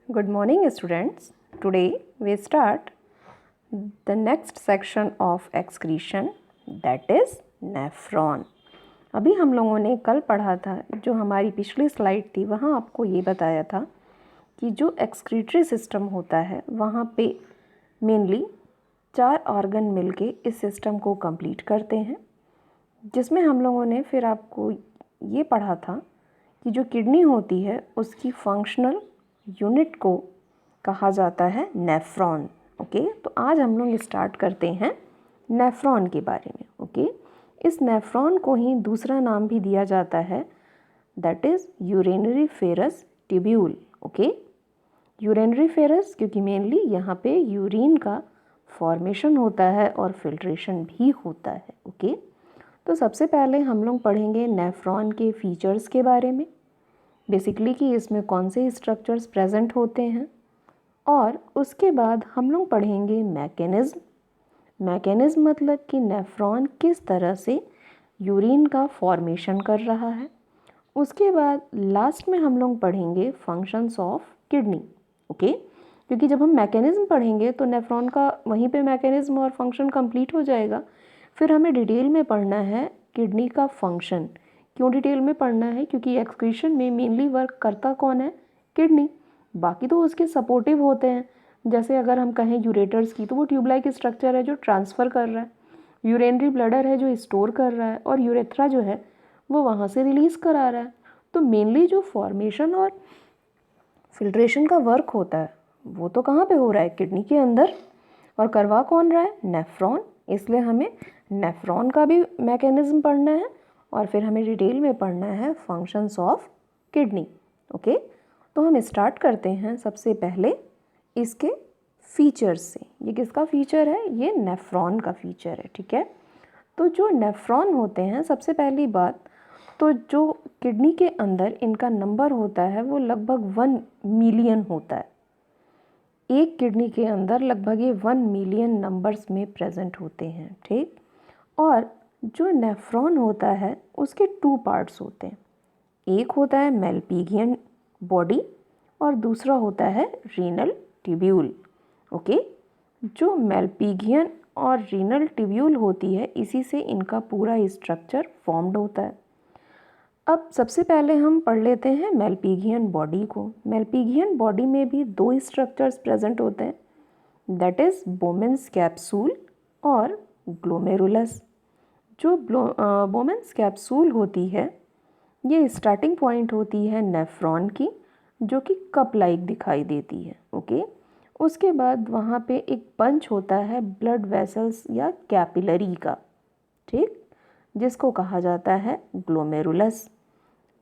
Good morning students. Today we start the next section of excretion, that is nephron. अभी हम लोगों ने कल पढ़ा था, जो हमारी पिछली स्लाइड थी वहाँ आपको ये बताया था कि जो एक्सक्रीटरी सिस्टम होता है वहाँ पे मेनली 4 ऑर्गन मिलके इस सिस्टम को कंप्लीट करते हैं, जिसमें हम लोगों ने फिर आपको ये पढ़ा था कि जो किडनी होती है उसकी फंक्शनल यूनिट को कहा जाता है नेफ्रॉन। ओके, तो आज हम लोग स्टार्ट करते हैं नेफ्रॉन के बारे में। ओके, इस नेफ्रॉन को ही दूसरा नाम भी दिया जाता है, that is urinary ferrous tubule. Okay, urinary ferrous क्योंकि मेनली यहाँ पे यूरिन का फॉर्मेशन होता है और फिल्ट्रेशन भी होता है। ओके, तो सबसे पहले हम लोग पढ़ेंगे नेफ्रॉन के फीचर्स के बारे में, बेसिकली कि इसमें कौन से स्ट्रक्चर्स प्रेजेंट होते हैं, और उसके बाद हम लोग पढ़ेंगे मैकेनिज़्म मतलब कि नेफ्रॉन किस तरह से यूरिन का फॉर्मेशन कर रहा है। उसके बाद लास्ट में हम लोग पढ़ेंगे फंक्शंस ऑफ किडनी। ओके, क्योंकि जब हम मैकेनिज़्म पढ़ेंगे तो नेफ्रॉन का वहीं पे मैकेनिज़्म और फंक्शन कंप्लीट हो जाएगा। फिर हमें डिटेल में पढ़ना है किडनी का फंक्शन। क्यों डिटेल में पढ़ना है? क्योंकि एक्सक्रीशन में मेनली वर्क करता कौन है? किडनी। बाकी तो उसके सपोर्टिव होते हैं, जैसे अगर हम कहें यूरेटर्स की तो वो ट्यूब लाइक स्ट्रक्चर है जो ट्रांसफ़र कर रहा है, यूरिनरी ब्लैडर है जो स्टोर कर रहा है, और यूरेथ्रा जो है वो वहाँ से रिलीज़ करा रहा है। तो मेनली जो फॉर्मेशन और फिल्ट्रेशन का वर्क होता है वो तो कहाँ पे हो रहा है? किडनी के अंदर। और करवा कौन रहा है? नेफ्रॉन। इसलिए हमें नेफ्रॉन का भी मैकेनिज़्म पढ़ना है और फिर हमें डिटेल में पढ़ना है फंक्शंस ऑफ किडनी। ओके, तो हम स्टार्ट करते हैं सबसे पहले इसके फीचर्स से। ये किसका फीचर है? ये नेफ्रॉन का फीचर है। ठीक है, तो जो नेफ्रॉन होते हैं, सबसे पहली बात तो जो किडनी के अंदर इनका नंबर होता है वो लगभग 1 मिलियन होता है। एक किडनी के अंदर लगभग ये 1 मिलियन नंबर्स में प्रेजेंट होते हैं। ठीक, और जो नेफ्रॉन होता है उसके 2 पार्ट्स होते हैं। एक होता है मेलपिगियन बॉडी और दूसरा होता है रीनल ट्यूब्यूल। ओके, जो मेलपिगियन और रीनल ट्यूब्यूल होती है इसी से इनका पूरा स्ट्रक्चर फॉर्म्ड होता है। अब सबसे पहले हम पढ़ लेते हैं मेलपिगियन बॉडी को। मेलपिगियन बॉडी में भी 2 स्ट्रक्चर्स प्रेजेंट होते हैं, दैट इज़ बोमेन्स कैप्सूल और ग्लोमेरुलस। जो बोमेन्स कैप्सूल होती है ये स्टार्टिंग पॉइंट होती है नेफ्रॉन की, जो कि कप लाइक दिखाई देती है। ओके, उसके बाद वहाँ पे एक पंच होता है ब्लड वेसल्स या कैपिलरी का, ठीक, जिसको कहा जाता है ग्लोमेरुलस।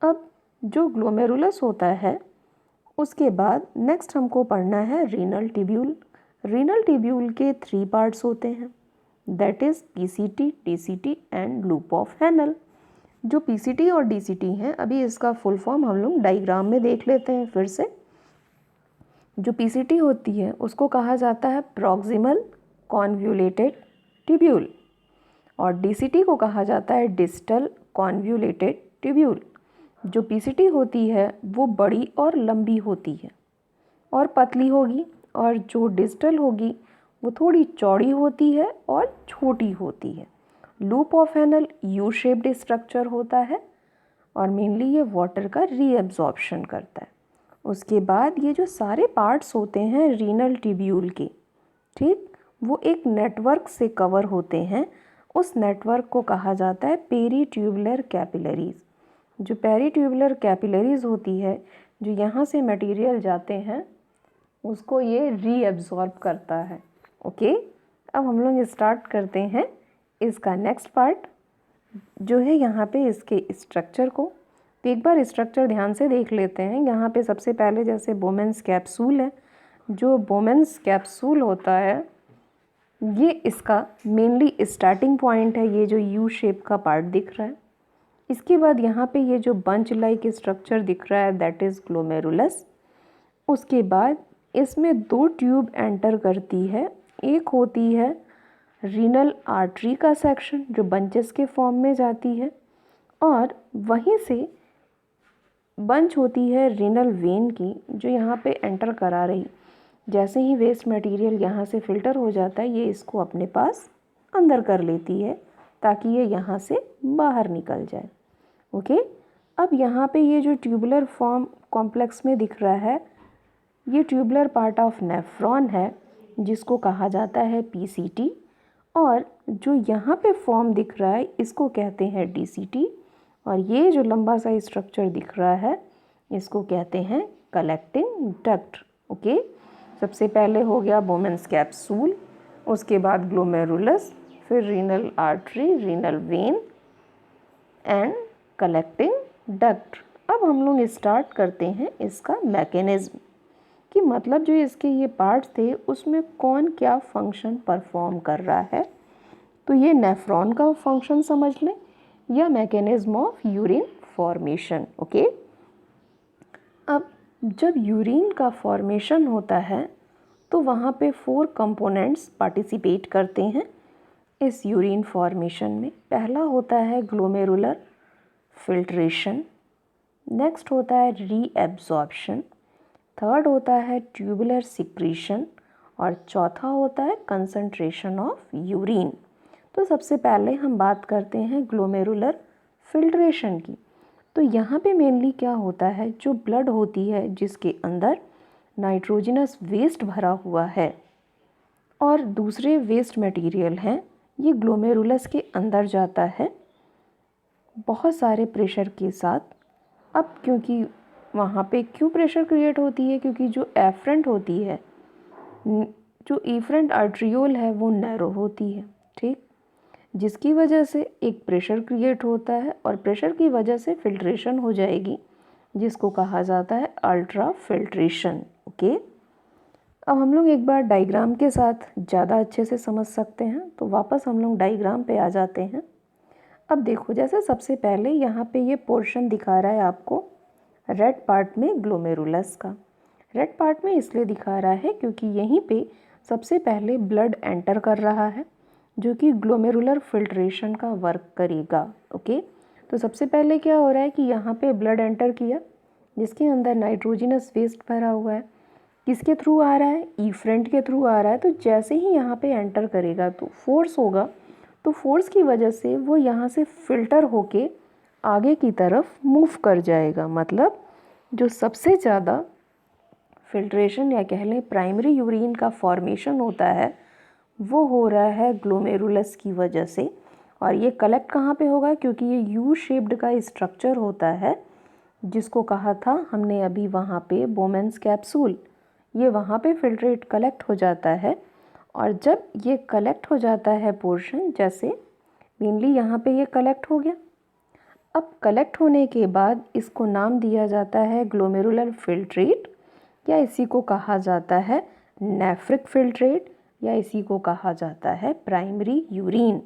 अब जो ग्लोमेरुलस होता है उसके बाद नेक्स्ट हमको पढ़ना है रीनल ट्यूब्यूल। रीनल ट्यूब्यूल के 3 पार्ट्स होते हैं, that is PCT, DCT and loop of Henle. जो पीसीटी और डीसीटी हैं, अभी इसका फुल फॉर्म हम लोग डायग्राम में देख लेते हैं फिर से। जो पीसीटी होती है उसको कहा जाता है प्रॉक्सिमल कॉन्व्यूलेटेड ट्यूब्यूल, और डीसीटी को कहा जाता है डिस्टल कॉन्व्यूलेटेड ट्यूब्यूल। जो पीसीटी होती है वो बड़ी और लंबी होती है और पतली होगी, और जो डिस्टल होगी वो थोड़ी चौड़ी होती है और छोटी होती है। Loop of Henle U shaped structure होता है और मेनली ये वाटर का रीअब्जॉर्प्शन करता है। उसके बाद ये जो सारे पार्ट्स होते हैं रीनल ट्यूब्यूल के, ठीक, वो एक नेटवर्क से कवर होते हैं। उस नेटवर्क को कहा जाता है पेरीट्यूबुलर कैपिलरीज। जो पेरीट्यूबुलर कैपिलरीज होती है, जो यहाँ से मटेरियल जाते हैं उसको ये रीअब्जॉर्ब करता है। ओके, अब हम लोग स्टार्ट करते हैं इसका नेक्स्ट पार्ट, जो है यहाँ पे इसके स्ट्रक्चर को। तो एक बार स्ट्रक्चर ध्यान से देख लेते हैं। यहाँ पे सबसे पहले जैसे बोमेन्स कैप्सूल है, जो बोमेन्स कैप्सूल होता है ये इसका मेनली स्टार्टिंग पॉइंट है, ये जो यू शेप का पार्ट दिख रहा है। इसके बाद यहाँ पे ये जो बंच लाइक स्ट्रक्चर दिख रहा है दैट इज़ ग्लोमेरुलस। उसके बाद इसमें 2 ट्यूब एंटर करती है। एक होती है रीनल आर्टरी का सेक्शन जो बंचेस के फॉर्म में जाती है, और वहीं से बंच होती है रीनल वेन की, जो यहाँ पे एंटर करा रही। जैसे ही वेस्ट मटेरियल यहाँ से फ़िल्टर हो जाता है, ये इसको अपने पास अंदर कर लेती है ताकि ये यहाँ से बाहर निकल जाए। ओके, अब यहाँ पे ये जो ट्यूबुलर फॉर्म कॉम्प्लेक्स में दिख रहा है, ये ट्यूबुलर पार्ट ऑफ नेफ्रॉन है जिसको कहा जाता है पीसीटी, और जो यहाँ पे फॉर्म दिख रहा है इसको कहते हैं डीसीटी, और ये जो लंबा सा स्ट्रक्चर दिख रहा है इसको कहते हैं कलेक्टिंग डक्ट। ओके, सबसे पहले हो गया बोमेन्स कैप्सूल, उसके बाद ग्लोमेरुलस, फिर renal artery, renal vein and collecting duct. अब हम लोग स्टार्ट करते हैं इसका मैकेनिज्म, कि मतलब जो इसके ये पार्ट्स थे उसमें कौन क्या फंक्शन परफॉर्म कर रहा है। तो ये नेफ्रॉन का फंक्शन समझ लें, या mechanism of urine formation. Okay, अब जब यूरिन का फॉर्मेशन होता है तो वहाँ पे 4 कंपोनेंट्स पार्टिसिपेट करते हैं इस यूरिन फॉर्मेशन में। पहला होता है ग्लोमेरुलर फिल्ट्रेशन, नेक्स्ट होता है रीएब्जॉर्प्शन, थर्ड होता है ट्यूबुलर सिक्रीशन, और चौथा होता है कंसंट्रेशन ऑफ यूरिन। तो सबसे पहले हम बात करते हैं ग्लोमेरुलर फिल्ट्रेशन की। तो यहाँ पे मेनली क्या होता है, जो ब्लड होती है जिसके अंदर नाइट्रोजनस वेस्ट भरा हुआ है और दूसरे वेस्ट मटेरियल हैं, ये ग्लोमेरुलस के अंदर जाता है बहुत सारे प्रेशर के साथ। अब क्योंकि वहाँ पे क्यों प्रेशर क्रिएट होती है, क्योंकि जो एफरेंट होती है, जो एफरेंट आर्ट्रियोल है वो नैरो होती है, ठीक, जिसकी वजह से एक प्रेशर क्रिएट होता है और प्रेशर की वजह से फिल्ट्रेशन हो जाएगी, जिसको कहा जाता है अल्ट्रा फिल्ट्रेशन। ओके, अब हम लोग एक बार डायग्राम के साथ ज़्यादा अच्छे से समझ सकते हैं, तो वापस हम लोग डायग्राम पे आ जाते हैं। अब देखो, जैसे सबसे पहले यहाँ पे ये पोर्शन दिखा रहा है आपको रेड पार्ट में ग्लोमेरुलस का। रेड पार्ट में इसलिए दिखा रहा है क्योंकि यहीं पे सबसे पहले ब्लड एंटर कर रहा है जो कि ग्लोमेरुलर फिल्ट्रेशन का वर्क करेगा। ओके, तो सबसे पहले क्या हो रहा है कि यहाँ पे ब्लड एंटर किया जिसके अंदर नाइट्रोजनस वेस्ट भरा हुआ है, किसके थ्रू आ रहा है, इफ्रेंट के थ्रू आ रहा है। तो जैसे ही यहाँ पे एंटर करेगा तो फोर्स होगा, तो फोर्स की वजह से वो यहाँ से फिल्टर होके आगे की तरफ मूव कर जाएगा। मतलब जो सबसे ज़्यादा फिल्ट्रेशन या कह लें प्राइमरी यूरिन का फॉर्मेशन होता है वो हो रहा है ग्लोमेरुलस की वजह से। और ये कलेक्ट कहाँ पे होगा, क्योंकि ये यू शेप्ड का स्ट्रक्चर होता है जिसको कहा था हमने अभी वहाँ पे बोमेन्स कैप्सूल, ये वहाँ पे फिल्ट्रेट कलेक्ट हो जाता है। और जब ये कलेक्ट हो जाता है पोर्शन, जैसे मेनली यहाँ पे ये कलेक्ट हो गया, अब कलेक्ट होने के बाद इसको नाम दिया जाता है ग्लोमेरुलर फिल्ट्रेट, या इसी को कहा जाता है नेफ्रिक फिल्ट्रेट, या इसी को कहा जाता है प्राइमरी यूरिन।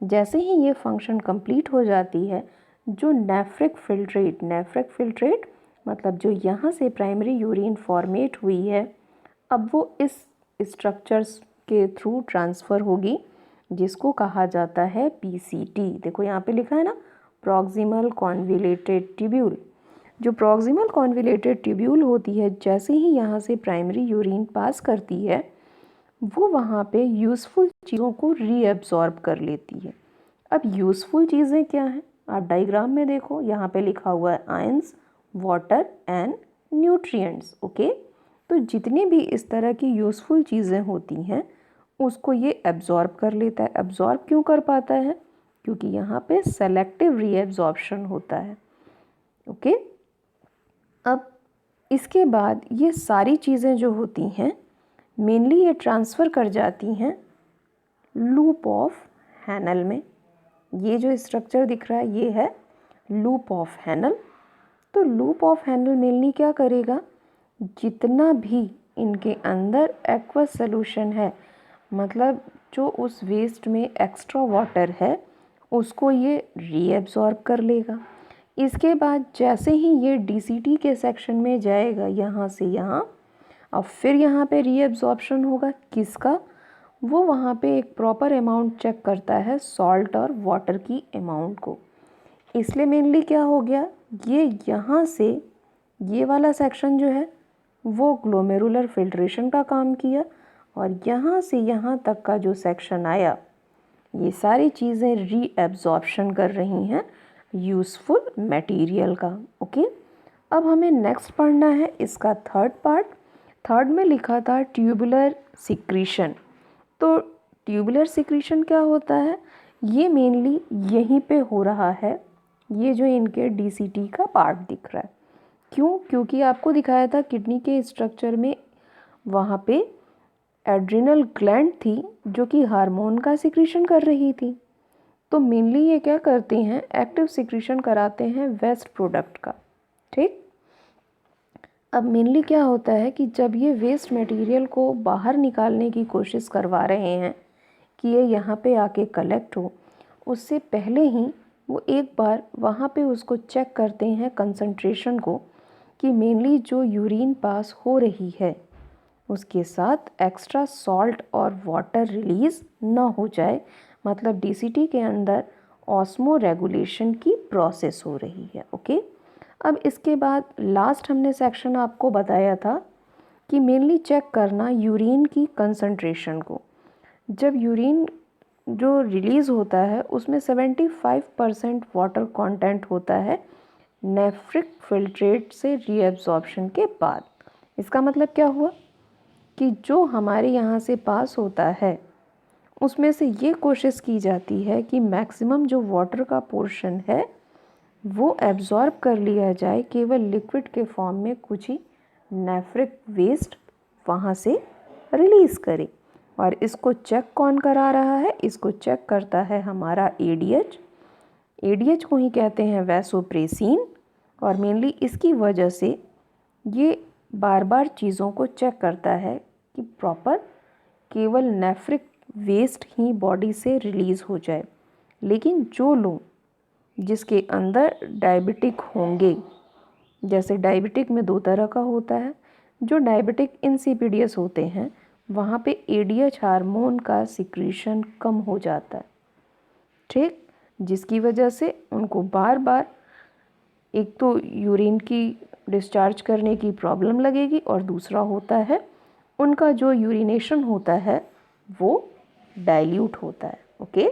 जैसे ही ये फंक्शन कंप्लीट हो जाती है, जो नेफ्रिक फिल्ट्रेट मतलब जो यहाँ से प्राइमरी यूरिन फॉर्मेट हुई है, अब वो इस स्ट्रक्चर्स के थ्रू ट्रांसफ़र होगी जिसको कहा जाता है पीसीटी। देखो यहाँ पे लिखा है ना, प्रॉक्सिमल कॉन्वोल्यूटेड ट्यूब्यूल। जो प्रॉक्सिमल कॉन्वोल्यूटेड ट्यूब्यूल होती है, जैसे ही यहाँ से प्राइमरी यूरिन पास करती है वो वहाँ पे यूज़फुल चीज़ों को रीअब्सॉर्ब कर लेती है। अब यूज़फुल चीज़ें क्या हैं, आप डायग्राम में देखो, यहाँ पे लिखा हुआ है ions, water and nutrients. Okay, तो जितनी भी इस तरह की यूज़फुल चीज़ें होती हैं उसको ये एब्जॉर्ब कर लेता है। एब्जॉर्ब क्यों कर पाता है, क्योंकि यहाँ पे सेलेक्टिव रीएब्जॉर्प्शन होता है। ओके, अब इसके बाद ये सारी चीज़ें जो होती हैं मेनली ये ट्रांसफ़र कर जाती हैं लूप ऑफ हैनल में। ये जो स्ट्रक्चर दिख रहा है ये है लूप ऑफ हैनल। तो लूप ऑफ हैनल मेनली क्या करेगा, जितना भी इनके अंदर एक्वस सॉल्यूशन है, मतलब जो उस वेस्ट में एक्स्ट्रा वाटर है उसको ये रीएब्सॉर्ब कर लेगा। इसके बाद जैसे ही ये डीसीटी के सेक्शन में जाएगा यहाँ से यहाँ, अब फिर यहाँ पे रीएब्सॉर्प्शन होगा किसका, वो वहाँ पे एक प्रॉपर अमाउंट चेक करता है सॉल्ट और वाटर की अमाउंट को। इसलिए मेनली क्या हो गया, ये यहाँ से ये वाला सेक्शन जो है वो ग्लोमेरुलर फिल्ट्रेशन का काम किया, और यहाँ से यहाँ तक का जो सेक्शन आया ये सारी चीज़ें रीएब्जॉर्प्शन कर रही हैं यूज़फुल मटेरियल का। ओके, अब हमें नेक्स्ट पढ़ना है इसका थर्ड पार्ट। थर्ड में लिखा था ट्यूबुलर सिक्रीशन। तो ट्यूबुलर सिक्रीशन क्या होता है? ये मेनली यहीं पे हो रहा है, ये जो इनके डीसीटी का पार्ट दिख रहा है। क्यों? क्योंकि आपको दिखाया था किडनी के स्ट्रक्चर में वहाँ पे एड्रिनल ग्लैंड थी जो कि हार्मोन का सिक्रीशन कर रही थी। तो मेनली ये क्या करते हैं, एक्टिव सिक्रीशन कराते हैं वेस्ट प्रोडक्ट का। ठीक, अब मेनली क्या होता है कि जब ये वेस्ट मटेरियल को बाहर निकालने की कोशिश करवा रहे हैं कि ये यहाँ पे आके कलेक्ट हो, उससे पहले ही वो एक बार वहाँ पे उसको चेक करते हैं कंसंट्रेशन को, कि मेनली जो यूरिन पास हो रही है उसके साथ एक्स्ट्रा सॉल्ट और वाटर रिलीज़ ना हो जाए, मतलब डीसीटी के अंदर ऑस्मो रेगुलेशन की प्रोसेस हो रही है। ओके, अब इसके बाद लास्ट हमने सेक्शन आपको बताया था कि मेनली चेक करना यूरिन की कंसंट्रेशन को। जब यूरिन जो रिलीज़ होता है उसमें 75% वाटर कंटेंट होता है नेफ्रिक फिल्ट्रेट से रीएब्जॉर्प्शन के बाद। इसका मतलब क्या हुआ कि जो हमारे यहाँ से पास होता है उसमें से ये कोशिश की जाती है कि मैक्सिमम जो वाटर का पोर्शन है वो एब्जॉर्ब कर लिया जाए केवल लिक्विड के फॉर्म में, कुछ ही नेफ्रिक वेस्ट वहाँ से रिलीज़ करे। और इसको चेक कौन करा रहा है? इसको चेक करता है हमारा एडीएच। एडीएच को ही कहते हैं वैसोप्रेसिन, और मेनली इसकी वजह से ये बार बार चीज़ों को चेक करता है कि प्रॉपर केवल नेफ्रिक वेस्ट ही बॉडी से रिलीज़ हो जाए। लेकिन जो लोग जिसके अंदर डायबिटिक होंगे, जैसे डायबिटिक में दो तरह का होता है, जो डायबिटिक इंसिपिडियस होते हैं वहाँ पे एडीएच हार्मोन का सिक्रीशन कम हो जाता है। ठीक, जिसकी वजह से उनको बार बार एक तो यूरिन की डिस्चार्ज करने की प्रॉब्लम लगेगी, और दूसरा होता है उनका जो यूरिनेशन होता है वो डाइल्यूट होता है। ओके,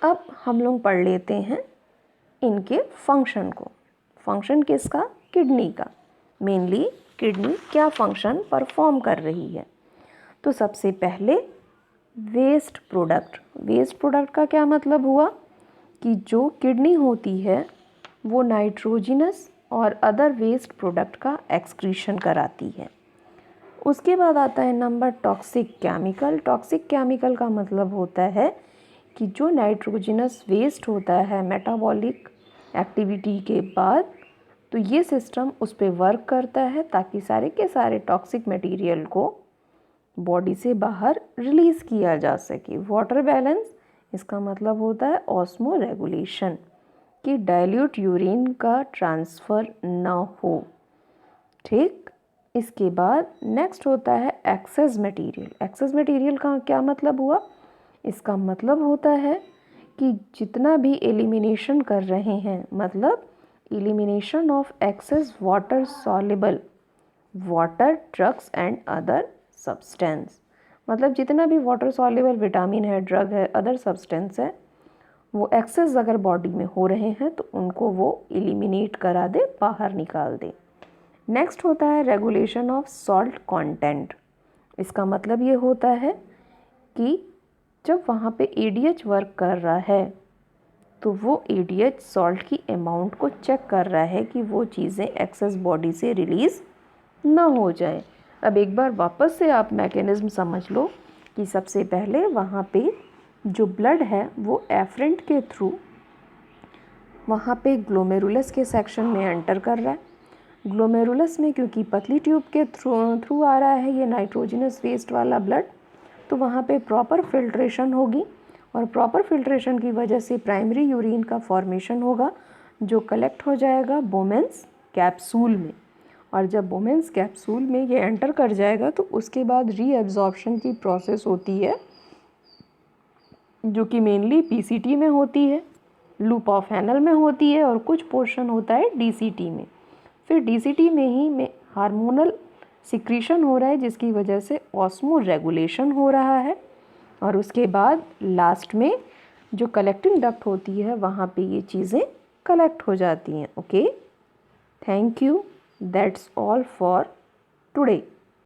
अब हम लोग पढ़ लेते हैं इनके फंक्शन को। फंक्शन किसका? किडनी का। मेनली किडनी क्या फंक्शन परफॉर्म कर रही है? तो सबसे पहले वेस्ट प्रोडक्ट। वेस्ट प्रोडक्ट का क्या मतलब हुआ कि जो किडनी होती है वो नाइट्रोजिनस और अदर वेस्ट प्रोडक्ट का एक्सक्रीशन कराती है। उसके बाद आता है number toxic chemical. Toxic chemical का मतलब होता है कि जो नाइट्रोजिनस वेस्ट होता है मेटाबॉलिक एक्टिविटी के बाद, तो ये सिस्टम उस पर वर्क करता है ताकि सारे के सारे टॉक्सिक मटेरियल को बॉडी से बाहर रिलीज़ किया जा सके। वाटर बैलेंस, इसका मतलब होता है ऑस्मो रेगुलेशन, कि डाइल्यूट यूरिन का ट्रांसफ़र ना हो। ठीक, इसके बाद नेक्स्ट होता है एक्सेस मटेरियल। एक्सेस मटेरियल का क्या मतलब हुआ? इसका मतलब होता है कि जितना भी एलिमिनेशन कर रहे हैं, मतलब elimination of excess water soluble water drugs and other substance, मतलब जितना भी वाटर सॉल्युबल विटामिन है, ड्रग है, अदर सब्सटेंस है, वो एक्सेस अगर बॉडी में हो रहे हैं तो उनको वो एलिमिनेट करा दे, बाहर निकाल दे। नेक्स्ट होता है रेगुलेशन ऑफ सॉल्ट कंटेंट। इसका मतलब ये होता है कि जब वहाँ पे एडीएच वर्क कर रहा है तो वो एडीएच सॉल्ट की अमाउंट को चेक कर रहा है कि वो चीज़ें एक्सेस बॉडी से रिलीज़ ना हो जाए। अब एक बार वापस से आप मैकेनिज़्म समझ लो कि सबसे पहले वहाँ पे जो ब्लड है वो एफरेंट के थ्रू वहाँ पे ग्लोमेरुलस के सेक्शन में एंटर कर रहा है। ग्लोमेरुलस में क्योंकि पतली ट्यूब के थ्रू आ रहा है ये नाइट्रोजिनस वेस्ट वाला ब्लड, तो वहाँ पे प्रॉपर फिल्ट्रेशन होगी, और प्रॉपर फिल्ट्रेशन की वजह से प्राइमरी यूरिन का फॉर्मेशन होगा जो कलेक्ट हो जाएगा बोमेन्स कैप्सूल में। और जब बोमेन्स कैप्सूल में ये एंटर कर जाएगा तो उसके बाद रीएब्जॉर्प्शन की प्रोसेस होती है जो कि मेनली पीसीटी में होती है, लूप ऑफ एनल में होती है और कुछ पोर्शन होता है डीसीटी में। फिर डीसीटी में ही हार्मोनल सिक्रीशन हो रहा है जिसकी वजह से ऑस्मो रेगुलेशन हो रहा है, और उसके बाद लास्ट में जो कलेक्टिंग डक्ट होती है वहाँ पे ये चीज़ें कलेक्ट हो जाती हैं। Okay, thank you, that's all for today.